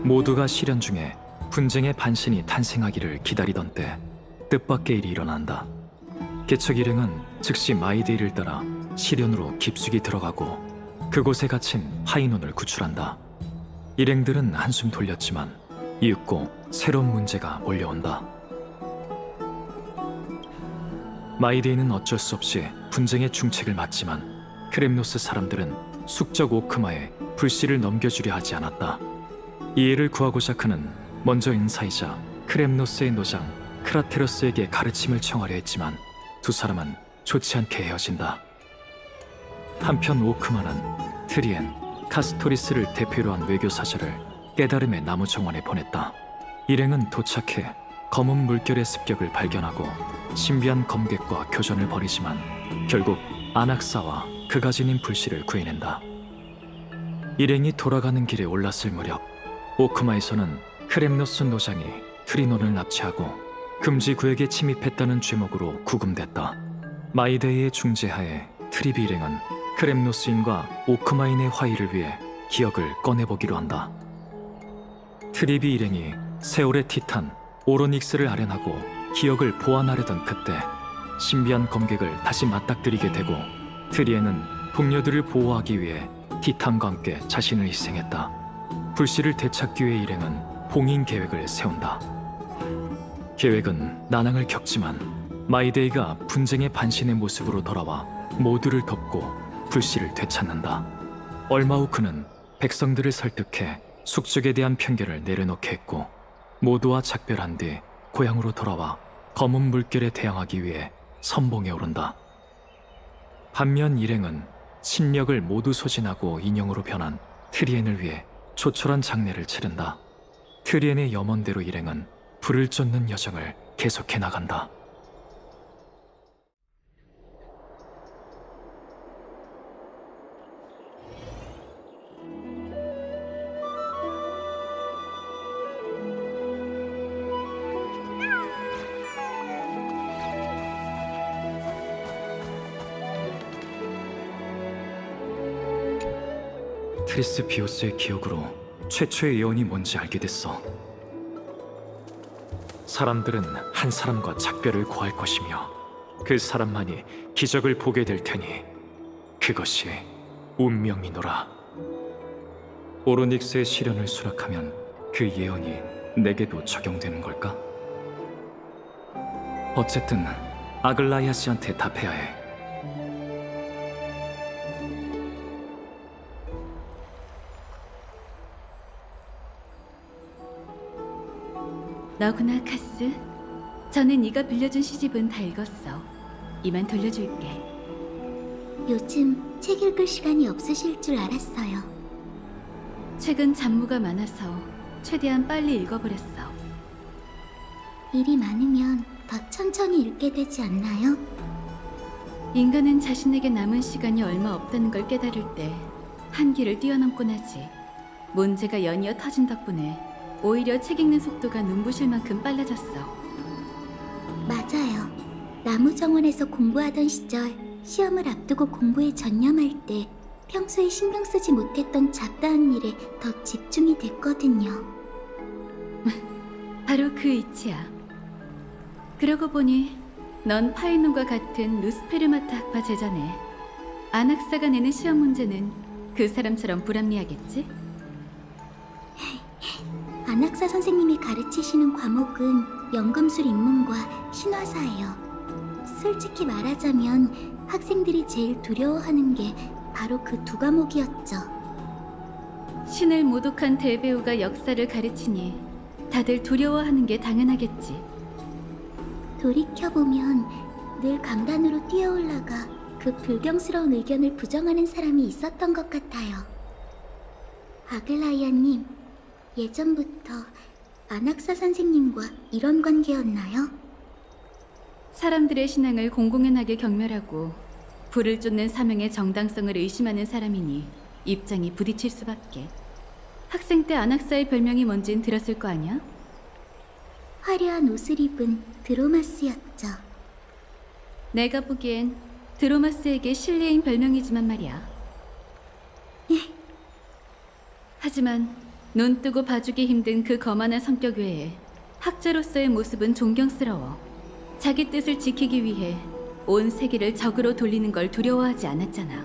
모두가 시련 중에 분쟁의 반신이 탄생하기를 기다리던 때 뜻밖의 일이 일어난다. 개척 일행은 즉시 마이데이를 따라 시련으로 깊숙이 들어가고 그곳에 갇힌 파이논을 구출한다. 일행들은 한숨 돌렸지만 이윽고 새로운 문제가 몰려온다. 마이데이는 어쩔 수 없이 분쟁의 중책을 맡지만 크렘노스 사람들은 숙적 오크마에 불씨를 넘겨주려 하지 않았다. 이 일을 구하고자 그는 먼저 인사이자 크렘노스의 노장 크라테로스에게 가르침을 청하려 했지만 두 사람은 좋지 않게 헤어진다. 한편 오크마는 트리엔, 카스토리스를 대표로 한 외교사절을 깨달음의 나무정원에 보냈다. 일행은 도착해 검은 물결의 습격을 발견하고 신비한 검객과 교전을 벌이지만 결국 아낙사와 그가 지닌 불씨를 구해낸다. 일행이 돌아가는 길에 올랐을 무렵 오크마에서는 크렘노스 노장이 트리논을 납치하고 금지구역에 침입했다는 죄목으로 구금됐다. 마이데이의 중재하에 트리비 일행은 크렘노스인과 오크마인의 화의를 위해 기억을 꺼내보기로 한다. 트리비 일행이 세월의 티탄 오로닉스를 아련하고 기억을 보완하려던 그때 신비한 검객을 다시 맞닥뜨리게 되고 트리에는 동료들을 보호하기 위해 티탄과 함께 자신을 희생했다. 불씨를 되찾기 위해 일행은 봉인 계획을 세운다. 계획은 난항을 겪지만 마이데이가 분쟁의 반신의 모습으로 돌아와 모두를 돕고 불씨를 되찾는다. 얼마 후 그는 백성들을 설득해 숙적에 대한 편견을 내려놓게 했고 모두와 작별한 뒤 고향으로 돌아와 검은 물결에 대항하기 위해 선봉에 오른다. 반면 일행은 신력을 모두 소진하고 인형으로 변한 트리엔을 위해 조촐한 장례를 치른다. 트리엔의 염원대로 일행은 불을 쫓는 여정을 계속해 나간다. 트리스 비오스의 기억으로 최초의 예언이 뭔지 알게 됐어. 사람들은 한 사람과 작별을 고할 것이며 그 사람만이 기적을 보게 될 테니 그것이 운명이노라. 오로닉스의 시련을 수락하면 그 예언이 내게도 적용되는 걸까? 어쨌든 아글라이아스한테 답해야 해. 너구나, 카스. 전에 네가 빌려준 시집은 다 읽었어. 이만 돌려줄게. 요즘 책 읽을 시간이 없으실 줄 알았어요. 최근 잡무가 많아서 최대한 빨리 읽어버렸어. 일이 많으면 더 천천히 읽게 되지 않나요? 인간은 자신에게 남은 시간이 얼마 없다는 걸 깨달을 때 한계를 뛰어넘곤 하지. 문제가 연이어 터진 덕분에 오히려 책 읽는 속도가 눈부실 만큼 빨라졌어. 맞아요. 나무정원에서 공부하던 시절 시험을 앞두고 공부에 전념할 때 평소에 신경 쓰지 못했던 잡다한 일에 더 집중이 됐거든요. 바로 그 이치야. 그러고 보니 넌 파이논과 같은 루스페르마타 학파 제자네. 아낙사가 내는 시험 문제는 그 사람처럼 불합리하겠지? 아낙사 선생님이 가르치시는 과목은 연금술 입문과 신화사예요. 솔직히 말하자면 학생들이 제일 두려워하는 게 바로 그 두 과목이었죠. 신을 모독한 대배우가 역사를 가르치니 다들 두려워하는 게 당연하겠지. 돌이켜보면 늘 강단으로 뛰어올라가 그 불경스러운 의견을 부정하는 사람이 있었던 것 같아요. 아글라이아님, 예전부터 아낙사 선생님과 이런 관계였나요? 사람들의 신앙을 공공연하게 경멸하고 불을 쫓는 사명의 정당성을 의심하는 사람이니 입장이 부딪힐 수밖에. 학생 때 아낙사의 별명이 뭔진 들었을 거 아니야? 화려한 옷을 입은 드로마스였죠. 내가 보기엔 드로마스에게 실례인 별명이지만 말이야. 하지만 눈 뜨고 봐주기 힘든 그 거만한 성격 외에 학자로서의 모습은 존경스러워. 자기 뜻을 지키기 위해 온 세계를 적으로 돌리는 걸 두려워하지 않았잖아.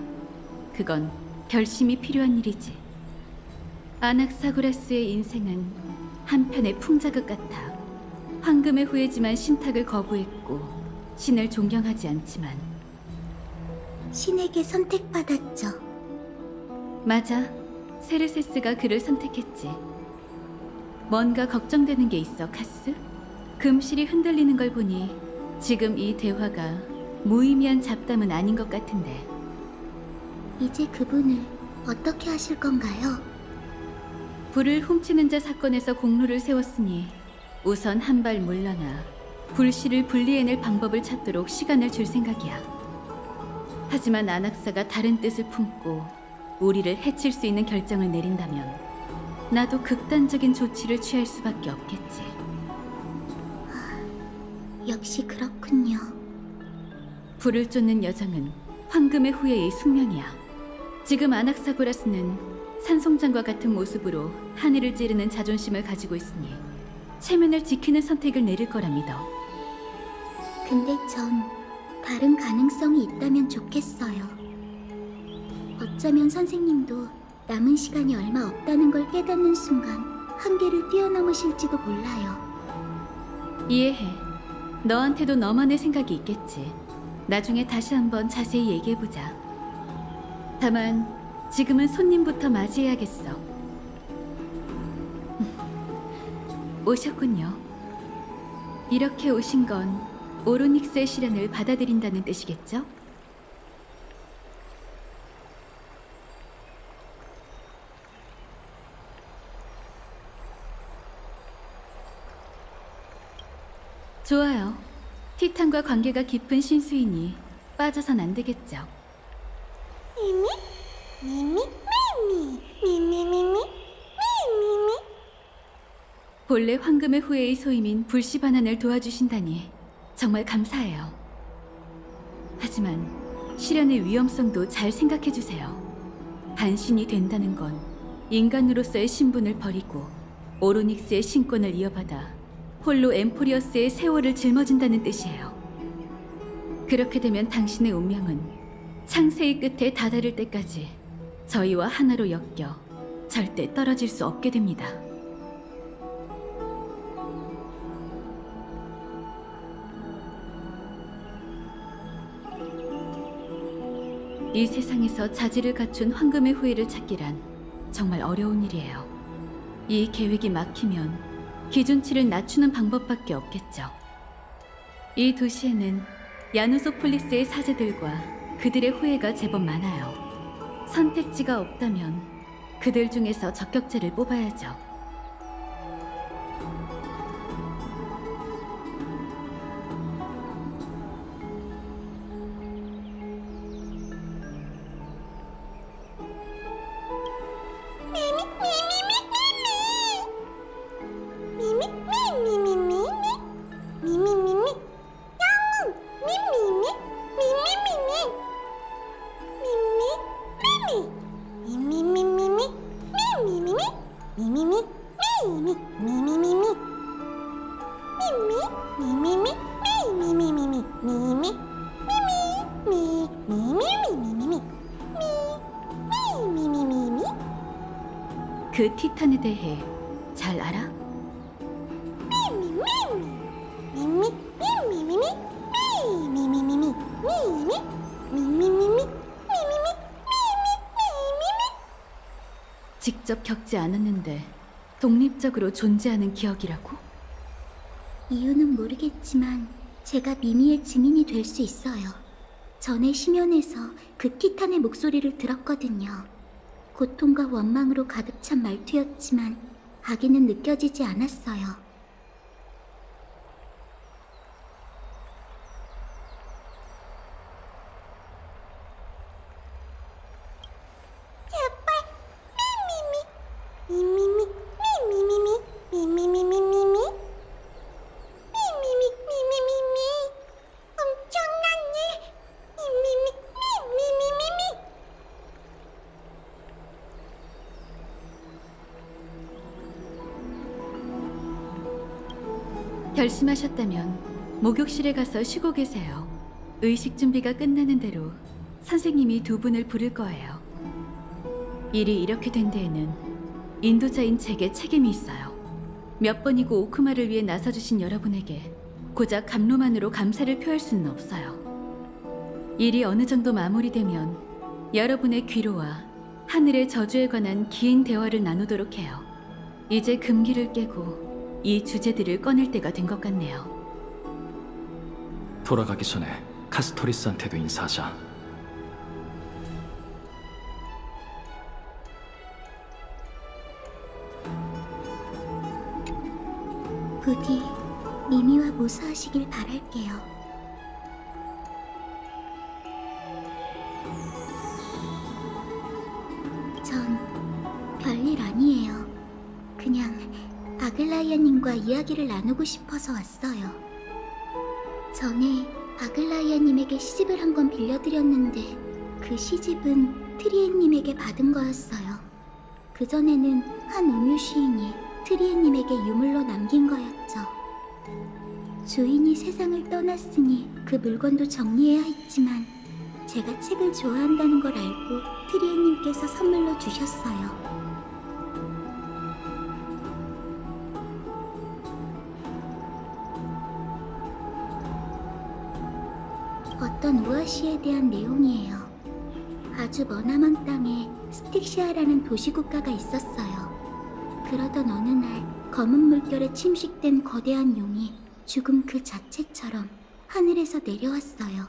그건 결심이 필요한 일이지. 아낙사고라스의 인생은 한편의 풍자극 같아. 황금의 후예지만 신탁을 거부했고 신을 존경하지 않지만. 신에게 선택받았죠. 맞아. 세르세스가 그를 선택했지. 뭔가 걱정되는 게 있어, 카스? 금실이 흔들리는 걸 보니 지금 이 대화가 무의미한 잡담은 아닌 것 같은데. 이제 그분을 어떻게 하실 건가요? 불을 훔치는 자 사건에서 공로를 세웠으니 우선 한 발 물러나 불씨를 분리해낼 방법을 찾도록 시간을 줄 생각이야. 하지만 아낙사가 다른 뜻을 품고 우리를 해칠 수 있는 결정을 내린다면 나도 극단적인 조치를 취할 수밖에 없겠지. 역시 그렇군요. 불을 쫓는 여정은 황금의 후예의 숙명이야. 지금 아낙사고라스는 산송장과 같은 모습으로 하늘을 찌르는 자존심을 가지고 있으니 체면을 지키는 선택을 내릴 거라 믿어. 근데 전 다른 가능성이 있다면 좋겠어요. 어쩌면 선생님도 남은 시간이 얼마 없다는 걸 깨닫는 순간 한계를 뛰어넘으실지도 몰라요. 이해해. 너한테도 너만의 생각이 있겠지. 나중에 다시 한번 자세히 얘기해보자. 다만 지금은 손님부터 맞이해야겠어. 오셨군요. 이렇게 오신 건 오로닉스의 시련을 받아들인다는 뜻이겠죠? 좋아요. 티탄과 관계가 깊은 신수이니 빠져선 안 되겠죠. 미미? 미미? 미미? 미미? 미미? 미미? 본래 황금의 후예의 소임인 불씨 반환을 도와주신다니 정말 감사해요. 하지만 시련의 위험성도 잘 생각해주세요. 반신이 된다는 건 인간으로서의 신분을 버리고 오로닉스의 신권을 이어받아 홀로 엠포리어스의 세월을 짊어진다는 뜻이에요. 그렇게 되면 당신의 운명은 창세의 끝에 다다를 때까지 저희와 하나로 엮여 절대 떨어질 수 없게 됩니다. 이 세상에서 자질을 갖춘 황금의 후예를 찾기란 정말 어려운 일이에요. 이 계획이 막히면 기준치를 낮추는 방법밖에 없겠죠. 이 도시에는 야누소폴리스의 사제들과 그들의 후예가 제법 많아요. 선택지가 없다면 그들 중에서 적격자를 뽑아야죠. 그 티탄에 대해 잘 알아? 직접 겪지 않았는데 독립적으로 존재하는 기억이라고? 이유는 모르겠지만 제가 미미의 증인이 될 수 있어요. 전에 심연에서 그 티탄의 목소리를 들었거든요. 고통과 원망으로 가득 찬 말투였지만 악의는 느껴지지 않았어요. 결심하셨다면 목욕실에 가서 쉬고 계세요. 의식 준비가 끝나는 대로 선생님이 두 분을 부를 거예요. 일이 이렇게 된 데에는 인도자인 제게 책임이 있어요. 몇 번이고 오크마를 위해 나서주신 여러분에게 고작 감로만으로 감사를 표할 수는 없어요. 일이 어느 정도 마무리되면 여러분의 귀로와 하늘의 저주에 관한 긴 대화를 나누도록 해요. 이제 금기를 깨고 이 주제들을 꺼낼 때가 된 것 같네요. 돌아가기 전에 카스토리스한테도 인사하자. 부디 미미와 무사하시길 바랄게요. 전 별일 아니에요. 그냥 아글라이아님과 이야기를 나누고 싶어서 왔어요. 전에 아글라이아님에게 시집을 한 권 빌려드렸는데 그 시집은 트리에님에게 받은 거였어요. 그전에는 한 음유 시인이 트리에님에게 유물로 남긴 거였죠. 주인이 세상을 떠났으니 그 물건도 정리해야 했지만 제가 책을 좋아한다는 걸 알고 트리에님께서 선물로 주셨어요. 어떤 우아시에 대한 내용이에요. 아주 머나먼 땅에 스틱시아라는 도시국가가 있었어요. 그러던 어느 날 검은 물결에 침식된 거대한 용이 죽음 그 자체처럼 하늘에서 내려왔어요.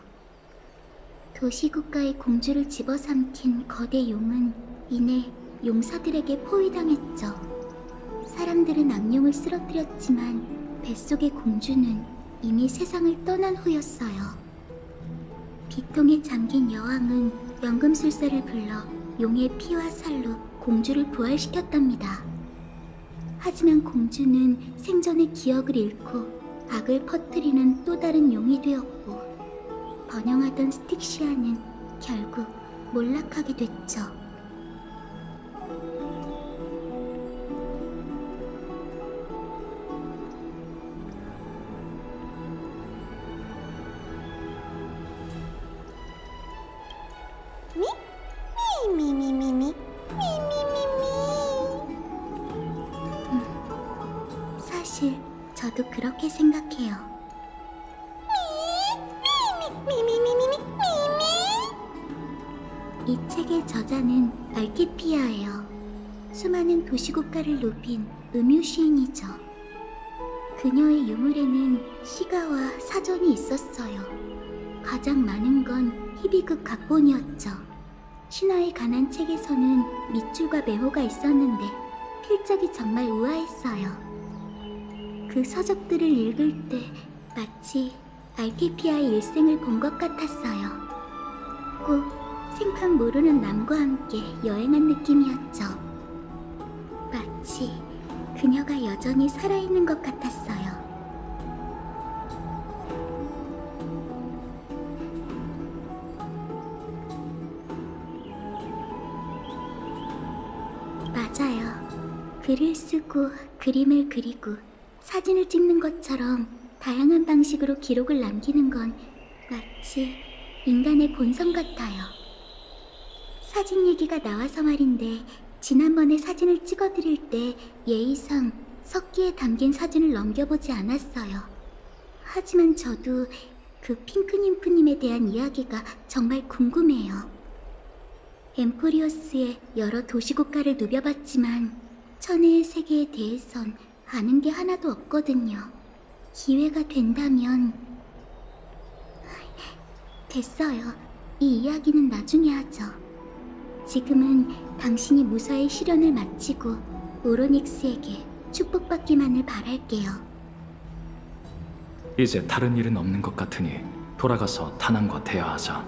도시국가의 공주를 집어삼킨 거대 용은 이내 용사들에게 포위당했죠. 사람들은 악령을 쓰러뜨렸지만 뱃속의 공주는 이미 세상을 떠난 후였어요. 비통에 잠긴 여왕은 연금술사를 불러 용의 피와 살로 공주를 부활시켰답니다. 하지만 공주는 생전의 기억을 잃고 악을 퍼뜨리는 또 다른 용이 되었고 번영하던 스틱시아는 결국 몰락하게 됐죠. 사실 저도 그렇게 생각해요. 이 책의 저자는 알키피아예요. 수많은 도시국가를 누빈 음유 시인이죠. 그녀의 유물에는 시가와 사전이 있었어요. 가장 많은 건 히비급 각본이었죠. 신화에 관한 책에서는 밑줄과 메모가 있었는데 필적이 정말 우아했어요. 그 서적들을 읽을 때 마치 알키피아의 일생을 본 것 같았어요. 꼭 생판 모르는 남과 함께 여행한 느낌이었죠. 마치 그녀가 여전히 살아있는 것 같았어요. 맞아요. 글을 쓰고 그림을 그리고 사진을 찍는 것처럼 다양한 방식으로 기록을 남기는 건 마치 인간의 본성 같아요. 사진 얘기가 나와서 말인데 지난번에 사진을 찍어드릴 때 예의상 석기에 담긴 사진을 넘겨보지 않았어요. 하지만 저도 그 핑크님프님에 대한 이야기가 정말 궁금해요. 엠포리오스의 여러 도시국가를 누벼봤지만 천혜의 세계에 대해선 아는 게 하나도 없거든요. 기회가 된다면... 됐어요. 이 이야기는 나중에 하죠. 지금은 당신이 무사히 시련을 마치고 오로닉스에게 축복받기만을 바랄게요. 이제 다른 일은 없는 것 같으니 돌아가서 다낭과 대화하자.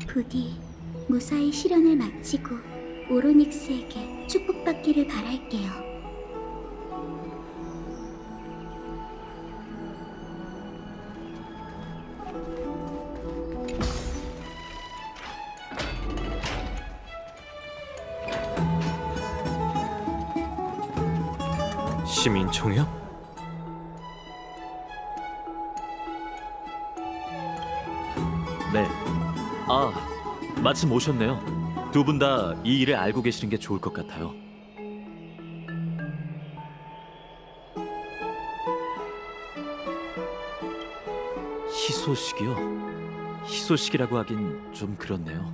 부디 무사히 시련을 마치고 오로닉스에게 축복받기를 바랄게요. 시민총회요? 네. 아, 마침 오셨네요. 두 분 다 이 일을 알고 계시는 게 좋을 것 같아요. 희소식이요? 희소식이라고 하긴 좀 그렇네요.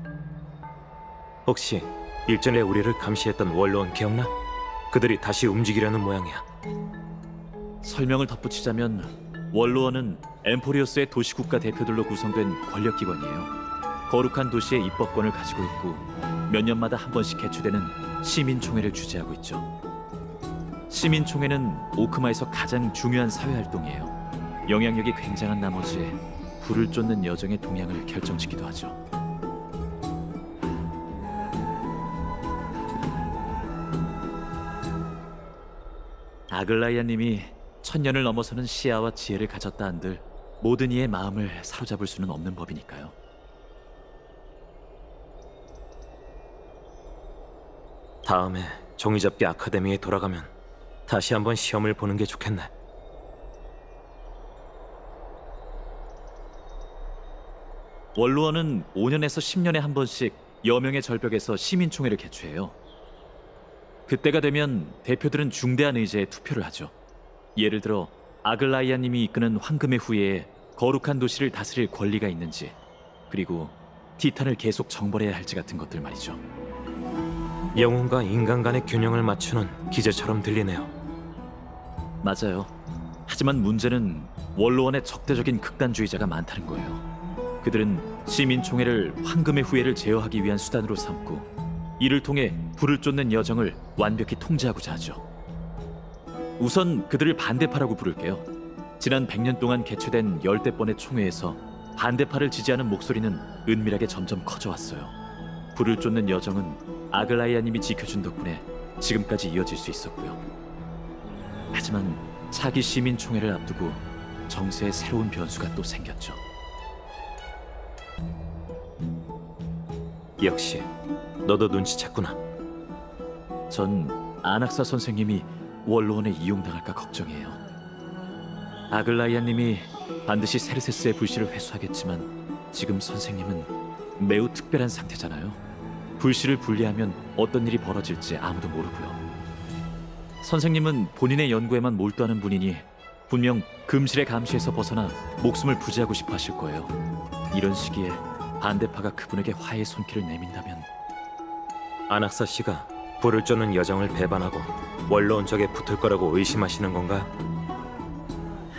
혹시 일전에 우리를 감시했던 원로원 기억나? 그들이 다시 움직이려는 모양이야. 설명을 덧붙이자면 원로원은 엠포리오스의 도시국가 대표들로 구성된 권력기관이에요. 거룩한 도시의 입법권을 가지고 있고 몇 년마다 한 번씩 개최되는 시민총회를 주재하고 있죠. 시민총회는 오크마에서 가장 중요한 사회활동이에요. 영향력이 굉장한 나머지 불을 쫓는 여정의 동향을 결정짓기도 하죠. 아글라이아님이 천년을 넘어서는 시야와 지혜를 가졌다 한들 모든 이의 마음을 사로잡을 수는 없는 법이니까요. 다음에 종이접기 아카데미에 돌아가면 다시 한번 시험을 보는 게 좋겠네. 원로원은 5년에서 10년에 한 번씩 여명의 절벽에서 시민총회를 개최해요. 그때가 되면 대표들은 중대한 의제에 투표를 하죠. 예를 들어 아글라이아님이 이끄는 황금의 후예에 거룩한 도시를 다스릴 권리가 있는지, 그리고 티탄을 계속 정벌해야 할지 같은 것들 말이죠. 영혼과 인간 간의 균형을 맞추는 기제처럼 들리네요. 맞아요. 하지만 문제는 원로원에 적대적인 극단주의자가 많다는 거예요. 그들은 시민총회를 황금의 후예를 제어하기 위한 수단으로 삼고 이를 통해 불을 쫓는 여정을 완벽히 통제하고자 하죠. 우선 그들을 반대파라고 부를게요. 지난 100년 동안 개최된 열대 번의 총회에서 반대파를 지지하는 목소리는 은밀하게 점점 커져왔어요. 불을 쫓는 여정은 아글라이아님이 지켜준 덕분에 지금까지 이어질 수 있었고요. 하지만 차기 시민총회를 앞두고 정세에 새로운 변수가 또 생겼죠. 역시 너도 눈치챘구나. 전 아낙사 선생님이 원로원에 이용당할까 걱정해요. 아글라이아님이 반드시 세르세스의 불씨를 회수하겠지만 지금 선생님은 매우 특별한 상태잖아요. 불씨를 분리하면 어떤 일이 벌어질지 아무도 모르고요. 선생님은 본인의 연구에만 몰두하는 분이니 분명 금실의 감시에서 벗어나 목숨을 부지하고 싶어 하실 거예요. 이런 시기에 반대파가 그분에게 화해의 손길을 내민다면 아낙사 씨가 불을 쫓는 여정을 배반하고 원로원 쪽에 붙을 거라고 의심하시는 건가요?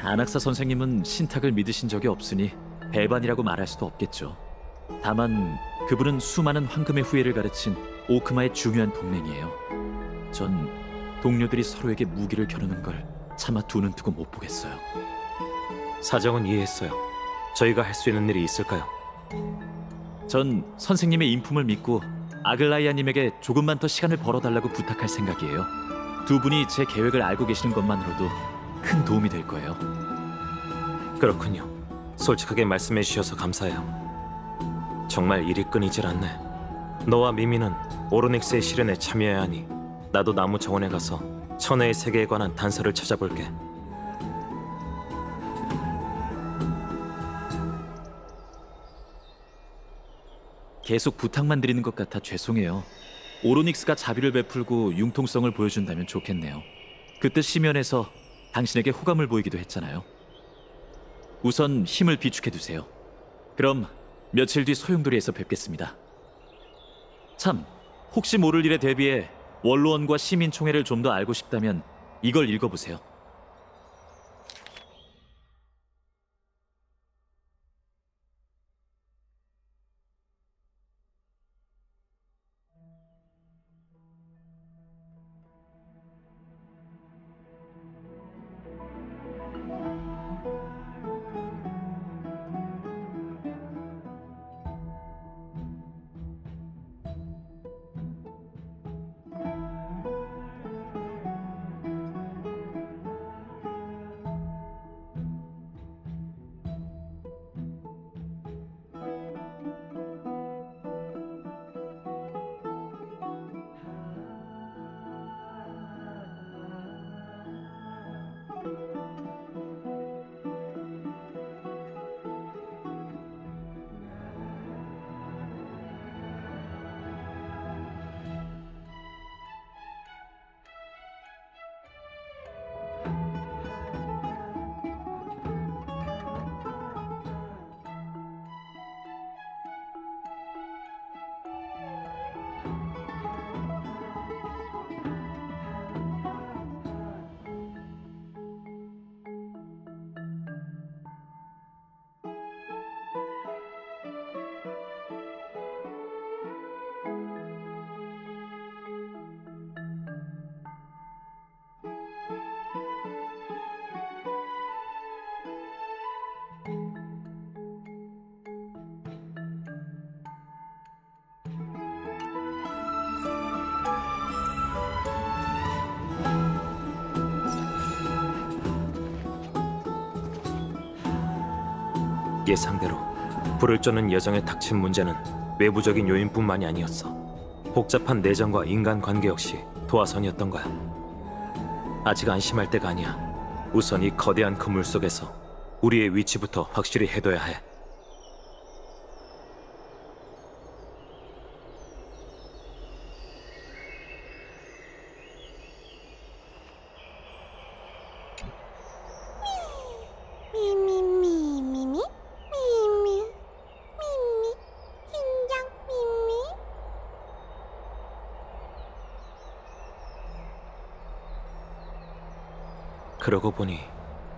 아낙사 선생님은 신탁을 믿으신 적이 없으니 배반이라고 말할 수도 없겠죠. 다만 그분은 수많은 황금의 후예를 가르친 오크마의 중요한 동맹이에요. 전 동료들이 서로에게 무기를 겨누는 걸 차마 두 눈 뜨고 못 보겠어요. 사정은 이해했어요. 저희가 할 수 있는 일이 있을까요? 전 선생님의 인품을 믿고 아글라이아님에게 조금만 더 시간을 벌어달라고 부탁할 생각이에요. 두 분이 제 계획을 알고 계시는 것만으로도 큰 도움이 될 거예요. 그렇군요. 솔직하게 말씀해 주셔서 감사해요. 정말 일이 끊이질 않네. 너와 미미는 오로닉스의 실현에 참여해야 하니 나도 나무 정원에 가서 천혜의 세계에 관한 단서를 찾아볼게. 계속 부탁만 드리는 것 같아 죄송해요. 오로닉스가 자비를 베풀고 융통성을 보여준다면 좋겠네요. 그때 시면에서 당신에게 호감을 보이기도 했잖아요. 우선 힘을 비축해두세요. 그럼 며칠 뒤 소용돌이에서 뵙겠습니다. 참, 혹시 모를 일에 대비해 원로원과 시민총회를 좀 더 알고 싶다면 이걸 읽어보세요. 예상대로 불을 쫓는 여정에 닥친 문제는 외부적인 요인뿐만이 아니었어. 복잡한 내정과 인간관계 역시 도화선이었던 거야. 아직 안심할 때가 아니야. 우선 이 거대한 그물 속에서 우리의 위치부터 확실히 해둬야 해. 그러고 보니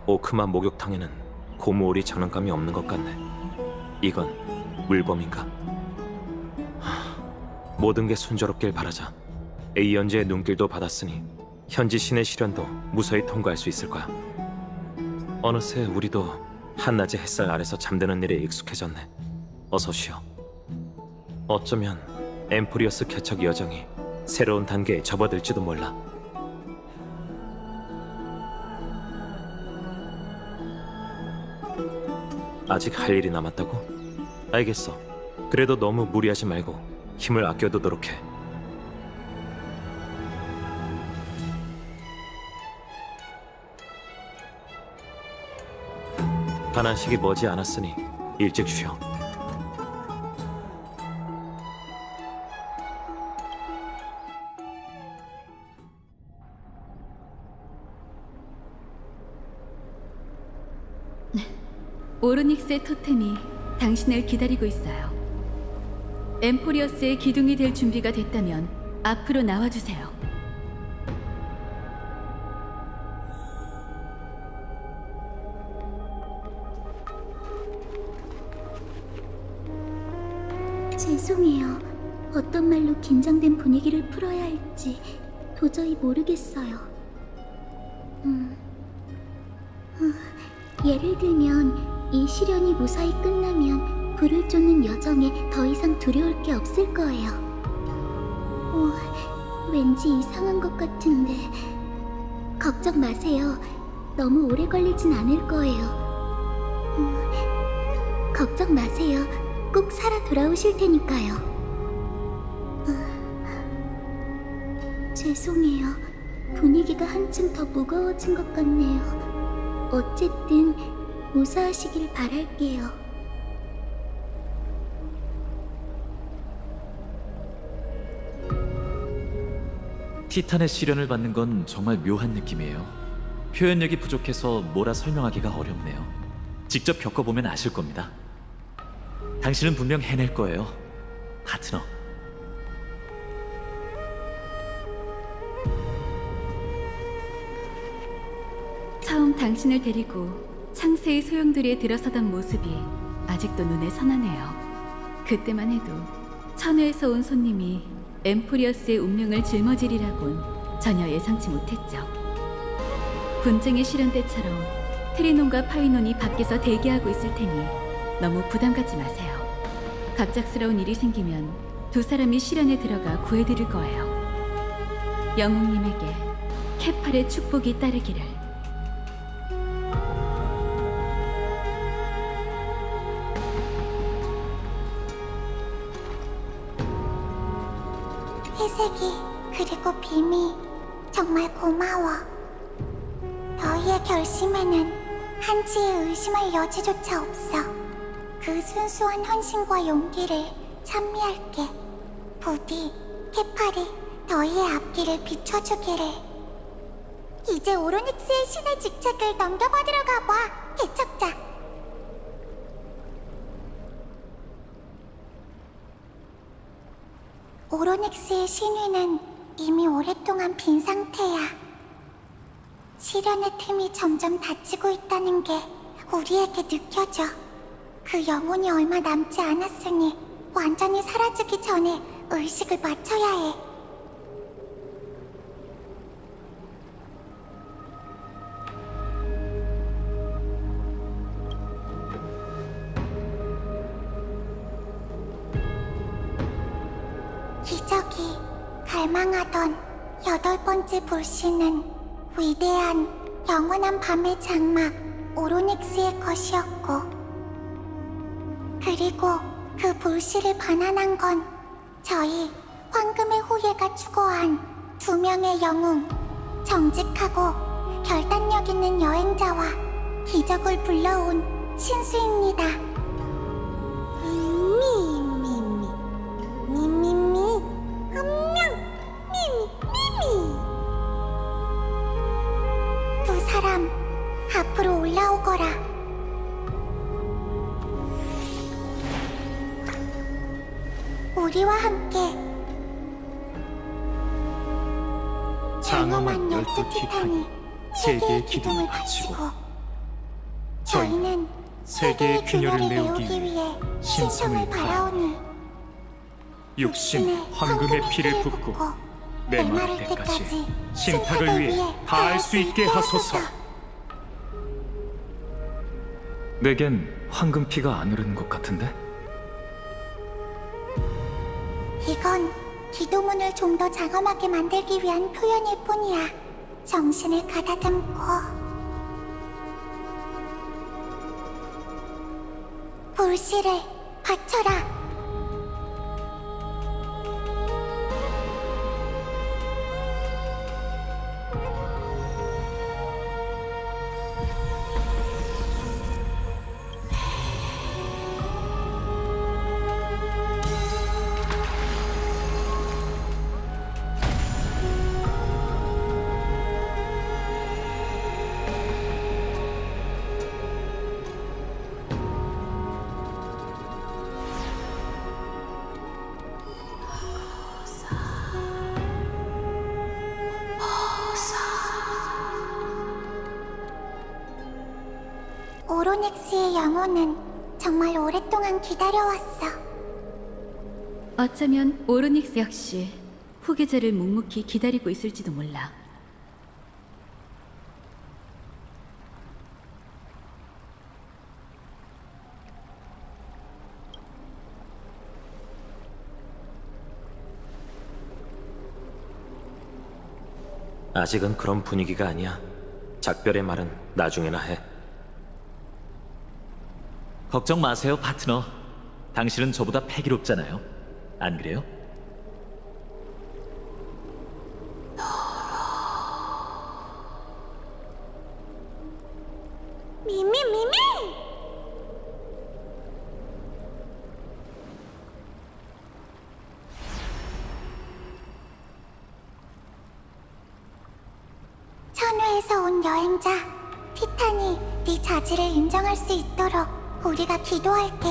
오크마 목욕탕에는 고무오리 장난감이 없는 것 같네. 이건 물범인가? 모든 게 순조롭길 바라자. 에이언즈의 눈길도 받았으니 현지 신의 시련도 무사히 통과할 수 있을 거야. 어느새 우리도 한낮의 햇살 아래서 잠드는 일에 익숙해졌네. 어서 쉬어. 어쩌면 엠프리어스 개척 여정이 새로운 단계에 접어들지도 몰라. 아직 할 일이 남았다고? 알겠어. 그래도 너무 무리하지 말고 힘을 아껴두도록 해. 반환식이 머지 않았으니 일찍 쉬어. 오르닉스의 토템이 당신을 기다리고 있어요. 엠포리어스의 기둥이 될 준비가 됐다면 앞으로 나와주세요. 죄송해요. 어떤 말로 긴장된 분위기를 풀어야 할지 도저히 모르겠어요. 예를 들면 이 시련이 무사히 끝나면 불을 쫓는 여정에 더 이상 두려울 게 없을 거예요. 왠지 이상한 것 같은데 걱정 마세요. 너무 오래 걸리진 않을 거예요. 걱정 마세요. 꼭 살아 돌아오실 테니까요. 죄송해요. 분위기가 한층 더 무거워진 것 같네요. 어쨌든 무사하시길 바랄게요. 티탄의 시련을 받는 건 정말 묘한 느낌이에요. 표현력이 부족해서 뭐라 설명하기가 어렵네요. 직접 겪어보면 아실 겁니다. 당신은 분명 해낼 거예요, 파트너. 처음 당신을 데리고 창세의 소용돌이에 들어서던 모습이 아직도 눈에 선하네요. 그때만 해도 천회에서 온 손님이 엠포리어스의 운명을 짊어지리라곤 전혀 예상치 못했죠. 분쟁의 시련 때처럼 트리논과 파이논이 밖에서 대기하고 있을 테니 너무 부담 갖지 마세요. 갑작스러운 일이 생기면 두 사람이 시련에 들어가 구해드릴 거예요. 영웅님에게 케팔의 축복이 따르기를. 회색이 그리고 빔이 정말 고마워. 너희의 결심에는 한치의 의심할 여지조차 없어. 그 순수한 헌신과 용기를 찬미할게. 부디 케팔이 너희의 앞길을 비춰주기를. 이제 오로닉스의 신의 직책을 넘겨받으러 가봐, 개척자. 오로닉스의 신위는 이미 오랫동안 빈 상태야. 시련의 틈이 점점 닫히고 있다는 게 우리에게 느껴져. 그 영혼이 얼마 남지 않았으니 완전히 사라지기 전에 의식을 맞춰야 해. 기적이 갈망하던 8번째 불씨는 위대한 영원한 밤의 장막 오로닉스의 것이었고, 그리고 그 불씨를 반환한 건 저희 황금의 후예가 추구한 2명의 영웅, 정직하고 결단력 있는 여행자와 기적을 불러온 신수입니다. 미미미 한명 미미 두 사람 앞으로 올라오거라. 우리와 함께 장엄한 12티탄이 세계의 기둥을 바치고 저희는 세계의 균열을 메우기 위해 신성을 바라오니 육신 황금의 피를 붓고 메마를 때까지 신탁을 위해 다할 수 있게 하소서. 내겐 황금피가 안 흐르는 것 같은데? 이건 기도문을 좀 더 장엄하게 만들기 위한 표현일 뿐이야. 정신을 가다듬고 불씨를 바쳐라. 오로닉스의 영혼은 정말 오랫동안 기다려왔어. 어쩌면 오로닉스 역시 후계자를 묵묵히 기다리고 있을지도 몰라. 아직은 그런 분위기가 아니야. 작별의 말은 나중에나 해. 걱정 마세요, 파트너. 당신은 저보다 패기롭잖아요. 안 그래요? 미미 천회에서 온 여행자 티탄이 네 자질을 인정할 수 있도록 우리가 기도할게.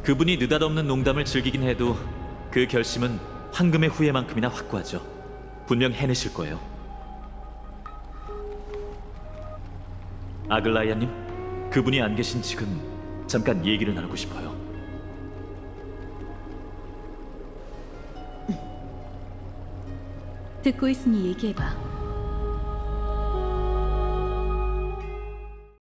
그분이 느닷없는 농담을 즐기긴 해도 그 결심은 황금의 후예만큼이나 확고하죠. 분명 해내실 거예요. 아글라이아님, 그분이 안 계신 지금 잠깐 얘기를 나누고 싶어요. 듣고 있으니 얘기해봐.